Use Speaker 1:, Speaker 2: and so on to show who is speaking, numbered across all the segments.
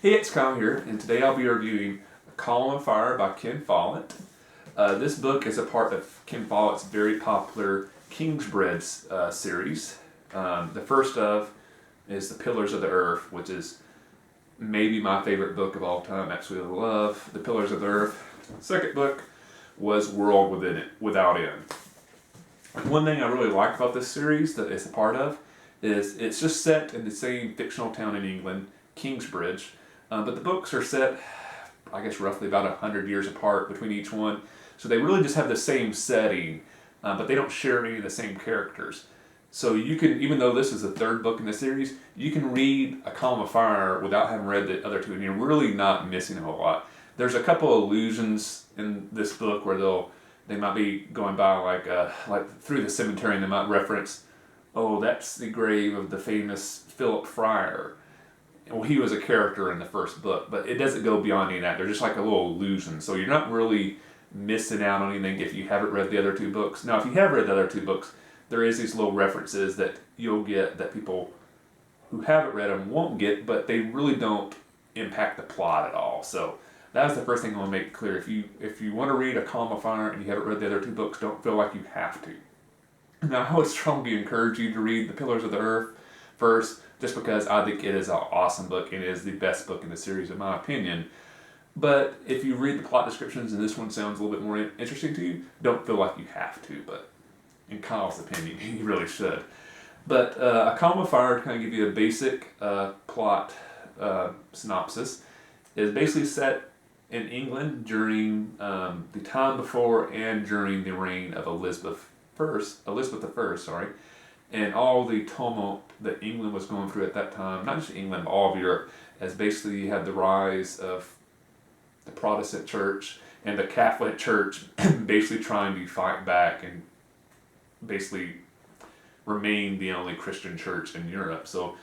Speaker 1: Hey, it's Kyle here, and today I'll be reviewing A Column of Fire by Ken Follett. This book is a part of Ken Follett's very popular Kingsbread series. The first of is The Pillars of the Earth, which is maybe my favorite book of all time. Absolutely love The Pillars of the Earth. The second book was World Without End. One thing I really like about this series that it's a part of is it's just set in the same fictional town in England, Kingsbridge, but the books are set, I guess, roughly about 100 years apart between each one. So they really just have the same setting, but they don't share any of the same characters. So you can, even though this is the third book in the series, you can read A Column of Fire without having read the other two, and you're really not missing a whole lot. There's a couple of allusions in this book where they might be going by like through the cemetery, and they might reference, oh, that's the grave of the famous Philip Friar. Well, he was a character in the first book, but it doesn't go beyond any of that. They're just like a little allusion. So you're not really missing out on anything if you haven't read the other two books. Now, if you have read the other two books, there is these little references that you'll get that people who haven't read them won't get, but they really don't impact the plot at all. So that's the first thing I want to make clear. If you want to read A Column of Fire and you haven't read the other two books, don't feel like you have to. Now, I would strongly encourage you to read The Pillars of the Earth first, just because I think it is an awesome book and it is the best book in the series, in my opinion. But if you read the plot descriptions and this one sounds a little bit more interesting to you, don't feel like you have to, but in Kyle's opinion, you really should. But A Column of Fire, to kind of give you a basic plot synopsis, is basically set in England during the time before and during the reign of Elizabeth I, and all the tumult that England was going through at that time, not just England, but all of Europe, as basically you had the rise of the Protestant church and the Catholic church basically trying to fight back and basically remain the only Christian church in Europe. So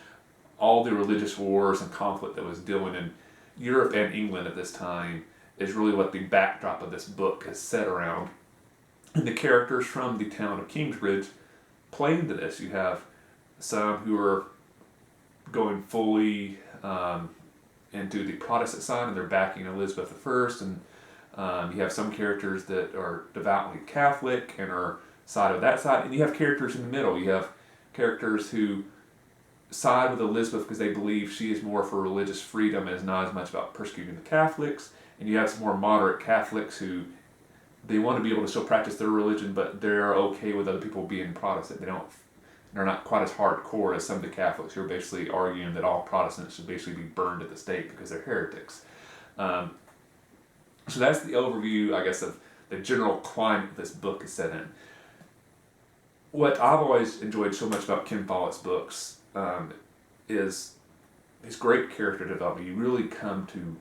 Speaker 1: all the religious wars and conflict that was dealing in Europe and England at this time is really what the backdrop of this book is set around. And the characters from the town of Kingsbridge play into this. You have some who are going fully into the Protestant side and they're backing Elizabeth I, and you have some characters that are devoutly Catholic and are side of that side, and you have characters in the middle. You have characters who side with Elizabeth because they believe she is more for religious freedom and is not as much about persecuting the Catholics, and you have some more moderate Catholics who they want to be able to still practice their religion, but they're okay with other people being Protestant. They're not quite as hardcore as some of the Catholics who are basically arguing that all Protestants should basically be burned at the stake because they're heretics. So that's the overview, I guess, of the general climate this book is set in. What I've always enjoyed so much about Ken Follett's books is his great character development. You really come to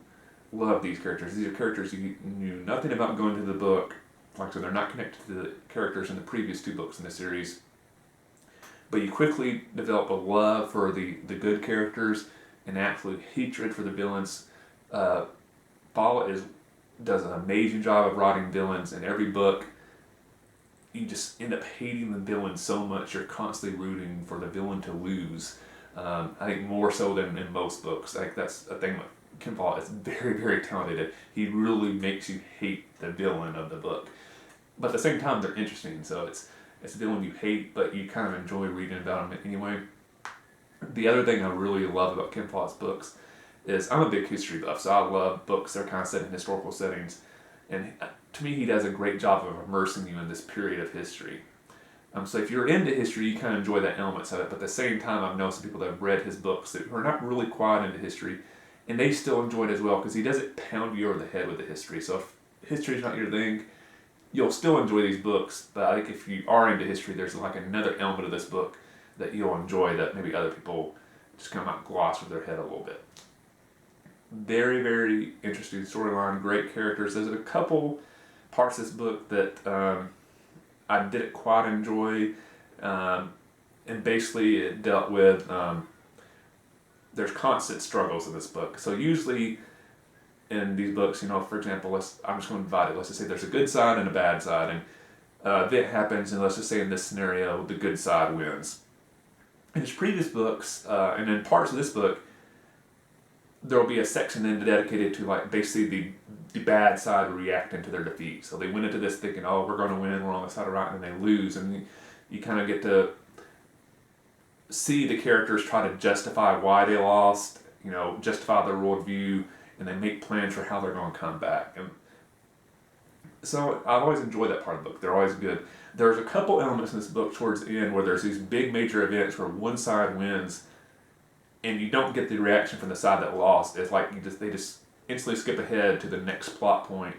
Speaker 1: love these characters. These are characters you knew nothing about going into the book. Like I said, they're not connected to the characters in the previous two books in the series. But you quickly develop a love for the good characters and absolute hatred for the villains. Follett does an amazing job of writing villains in every book. You just end up hating the villain so much, you're constantly rooting for the villain to lose. I think more so than in most books. I think that's a thing that Ken Follett is very, very talented at. He really makes you hate the villain of the book. But at the same time, they're interesting, so it's a villain you hate, but you kind of enjoy reading about him anyway. The other thing I really love about Ken Follett's books is I'm a big history buff, so I love books that are kind of set in historical settings. And to me, he does a great job of immersing you in this period of history. So if you're into history, you kind of enjoy the elements of it. But at the same time, I've known some people that have read his books that are not really quite into history, and they still enjoy it as well because he doesn't pound you over the head with the history. So if history's not your thing, you'll still enjoy these books. But I think if you are into history, there's like another element of this book that you'll enjoy that maybe other people just kind of might gloss over their head a little bit. Very, very interesting storyline, great characters. There's a couple parts of this book that I didn't quite enjoy, and basically it dealt with, there's constant struggles in this book. So usually in these books, for example, I'm just going to divide it. Let's just say there's a good side and a bad side, and event happens, and let's just say in this scenario, the good side wins. In his previous books, and in parts of this book, there'll be a section then dedicated to like basically the bad side reacting to their defeat. So they went into this thinking, oh, we're going to win, we're on the side of right, and they lose, and you kind of get to see the characters try to justify why they lost, justify their worldview, and they make plans for how they're going to come back. And so I've always enjoyed that part of the book. They're always good. There's a couple elements in this book towards the end where there's these big major events where one side wins, and you don't get the reaction from the side that lost. It's like they just instantly skip ahead to the next plot point.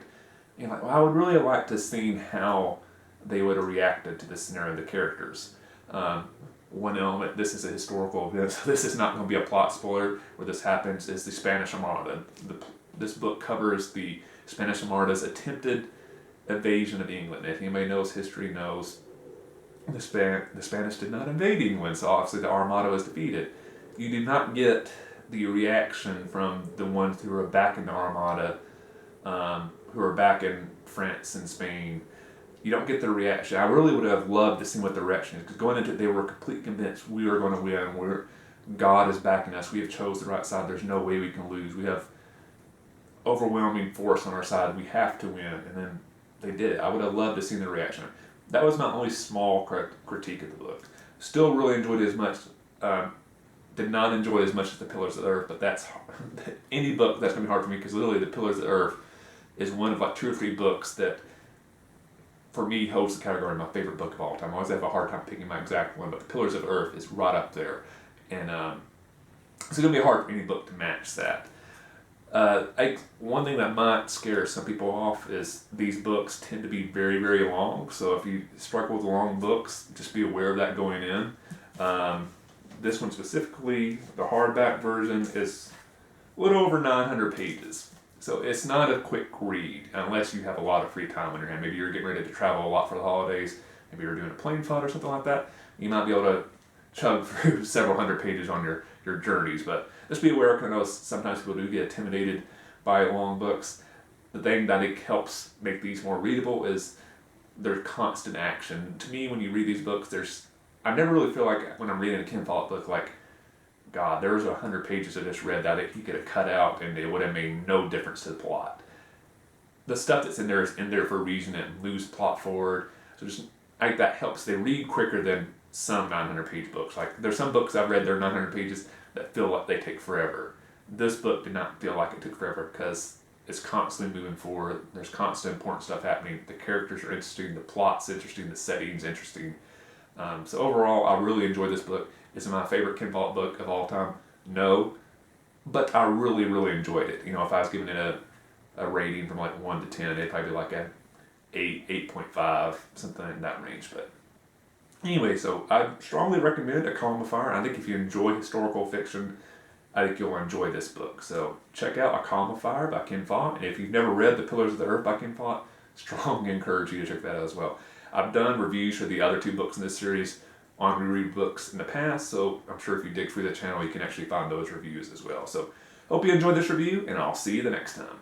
Speaker 1: And you're like, well, I would really like to see how they would have reacted to this scenario of the characters. One element, this is a historical event, so this is not going to be a plot spoiler where this happens, is the Spanish Armada. This book covers the Spanish Armada's attempted invasion of England. If anybody knows history, knows the Spanish did not invade England, so obviously the Armada was defeated. You do not get the reaction from the ones who are back in the Armada, who are back in France and Spain. You don't get the reaction. I really would have loved to see what the reaction is, because going into it, they were completely convinced we are going to win. God is backing us. We have chose the right side. There's no way we can lose. We have overwhelming force on our side. We have to win. And then they did. I would have loved to see the reaction. That was my only small critique of the book. Still really enjoyed it as much. Did not enjoy it as much as The Pillars of the Earth, but that's any book that's going to be hard for me, because literally The Pillars of the Earth is one of like 2 or 3 books that for me holds the category of my favorite book of all time. I always have a hard time picking my exact one, but The Pillars of Earth is right up there. And it's going to be hard for any book to match that. One thing that might scare some people off is these books tend to be very, very long. So if you struggle with long books, just be aware of that going in. This one specifically, the hardback version, is a little over 900 pages. So it's not a quick read unless you have a lot of free time on your hand. Maybe you're getting ready to travel a lot for the holidays. Maybe you're doing a plane flight or something like that. You might be able to chug through several hundred pages on your journeys. But just be aware, because I know sometimes people do get intimidated by long books. The thing that it helps make these more readable is there's constant action. To me, when you read these books, I never really feel like when I'm reading a Ken Follett book, like, God, there was 100 pages I just read that he could have cut out and it would have made no difference to the plot. The stuff that's in there is in there for a reason and moves the plot forward. So just like that helps. They read quicker than some 900-page books. Like there's some books I've read that are 900 pages that feel like they take forever. This book did not feel like it took forever because it's constantly moving forward. There's constant important stuff happening. The characters are interesting. The plot's interesting. The setting's interesting. So overall, I really enjoyed this book. Is it my favorite Ken Follett book of all time? No. But I really, really enjoyed it. If I was giving it a rating from like 1 to 10, it'd probably be like a 8, 8.5, something in that range. But anyway, so I strongly recommend A Column of Fire. I think if you enjoy historical fiction, I think you'll enjoy this book. So check out A Column of Fire by Ken Follett. And if you've never read The Pillars of the Earth by Ken Follett, strongly encourage you to check that out as well. I've done reviews for the other 2 books in this series on reread books in the past, so I'm sure if you dig through the channel, you can actually find those reviews as well. So hope you enjoyed this review, and I'll see you the next time.